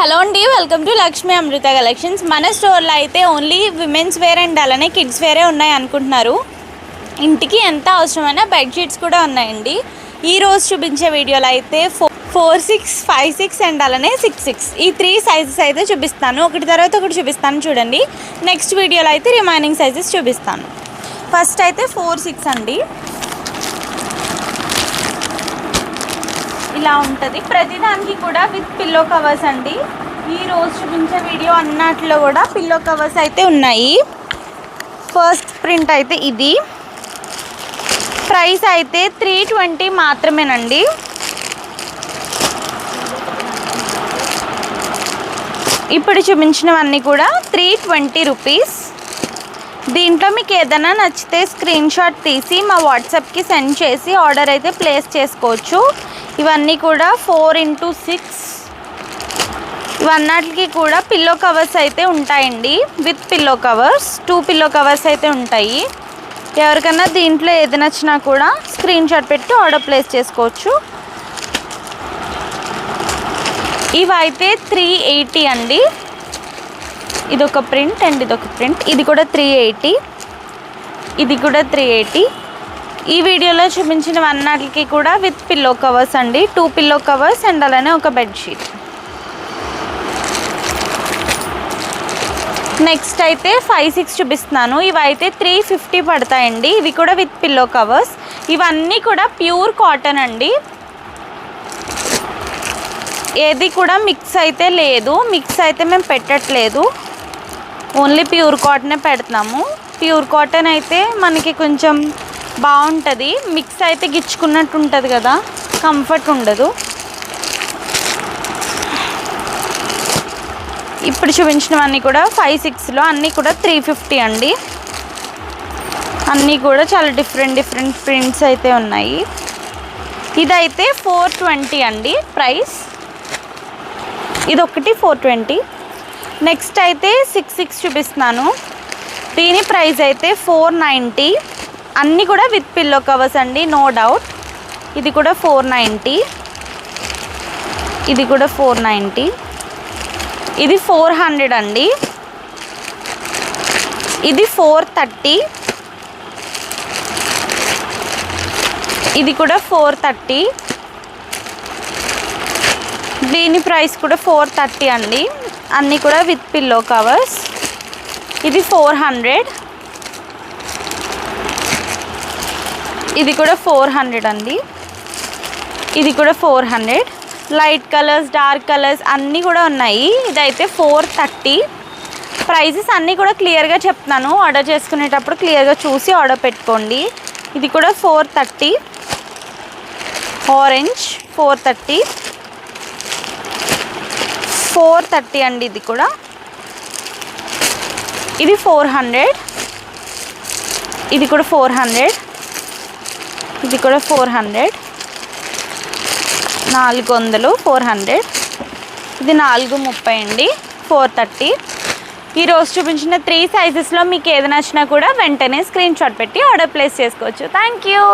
Hello అండి, welcome to Lakshmi Amrita collections. మన స్టోర్లో అయితే ఓన్లీ విమెన్స్ వేర్ అండ్ అలానే కిడ్స్ వేరే ఉన్నాయి అనుకుంటున్నారు. ఇంటికి ఎంత అవసరమైనా బెడ్షీట్స్ కూడా ఉన్నాయండి. ఈరోజు చూపించే వీడియోలో అయితే 4-6, 5-6 అండ్ అలానే 6-6 ఈ 3 సైజెస్ అయితే చూపిస్తాను. ఒకటి తర్వాత ఒకటి చూపిస్తాను చూడండి. నెక్స్ట్ వీడియోలో అయితే రిమైనింగ్ సైజెస్ చూపిస్తాను. ఫస్ట్ అయితే 4-6 అండి. ఇలా ఉంటుంది. ప్రతిదానికి కూడా విత్ పిల్లో కవర్స్ అండి. ఈ రోజు చూపించే వీడియో అన్నట్లో కూడా పిల్లో కవర్స్ అయితే ఉన్నాయి. ఫస్ట్ ప్రింట్ అయితే ఇది. ప్రైస్ అయితే 320 మాత్రమేనండి. ఇప్పుడు చూపించినవన్నీ కూడా 320 రూపీస్. దీంట్లో మీకు ఏదైనా నచ్చితే స్క్రీన్ షాట్ తీసి మా వాట్సాప్కి సెండ్ చేసి ఆర్డర్ అయితే ప్లేస్ చేసుకోవచ్చు. ఇవన్నీ కూడా 4x6 ఇవన్నిటికి కూడా పిల్లో కవర్స్ అయితే ఉంటాయండి. With pillow covers 2 pillow covers అయితే ఉంటాయి. ఎవరికైనా దీంట్లో ఏది నచ్చినా కూడా స్క్రీన్ షాట్ పెట్టి ఆర్డర్ ప్లేస్ చేసుకోవచ్చు. ఇవైతే 380 అండి. ఇదొక ప్రింట్ అండ్ ఇదొక ప్రింట్. ఇది కూడా 380, ఇది కూడా 380. ఈ వీడియోలో చూపించినవన్నిటికి కూడా విత్ పిల్లో కవర్స్ అండి. 2 పిల్లో కవర్స్ అండ్ అలానే ఒక బెడ్షీట్. నెక్స్ట్ అయితే 5-6 చూపిస్తున్నాను. ఇవైతే 350 పడతాయండి. ఇవి కూడా విత్ పిల్లో కవర్స్. ఇవన్నీ కూడా ప్యూర్ కాటన్ అండి. ఏది కూడా మిక్స్ అయితే లేదు. మిక్స్ అయితే మేము పెట్టట్లేదు. ఓన్లీ ప్యూర్ కాటనే పెడుతున్నాము. ప్యూర్ కాటన్ అయితే మనకి కొంచెం బాగుంటుంది. మిక్స్ అయితే గిచ్చుకున్నట్టు ఉంటుంది కదా, కంఫర్ట్ ఉండదు. ఇప్పుడు చూపించినవన్నీ కూడా 5-6లో అన్నీ కూడా 350 అండి. అన్నీ కూడా చాలా డిఫరెంట్ ప్రింట్స్ అయితే ఉన్నాయి. ఇదైతే 420 అండి ప్రైస్. ఇదొకటి 420. నెక్స్ట్ అయితే 6-6 చూపిస్తున్నాను. దీని ప్రైస్ అయితే 490. అన్నీ కూడా విత్ పిల్లో కవర్స్ అండి, నో డౌట్. ఇది కూడా 490, ఇది కూడా 490. ఇది 400 అండి. ఇది 430, ఇది కూడా 430. దీని ప్రైస్ కూడా 430 అండి. అన్నీ కూడా విత్ పిల్లో కవర్స్. ఇది 400, ఇది కూడా 400 అండి. ఇది కూడా 400. లైట్ కలర్స్, డార్క్ కలర్స్ అన్నీ కూడా ఉన్నాయి. ఇదైతే 430. ప్రైజెస్ అన్నీ కూడా క్లియర్గా చెప్తున్నాను. ఆర్డర్ చేసుకునేటప్పుడు క్లియర్గా చూసి ఆర్డర్ పెట్టుకోండి. ఇది కూడా 430. ఆరెంజ్ 430, 430 అండి. ఇది కూడా, ఇది 400, ఇది కూడా 400, ఇది కూడా 400. 400, 400. ఇది 430 అండి, 430. ఈరోజు చూపించిన 3 సైజెస్లో మీకు ఏది నచ్చినా కూడా వెంటనే స్క్రీన్ షాట్ పెట్టి ఆర్డర్ ప్లేస్ చేసుకోవచ్చు. Thank you.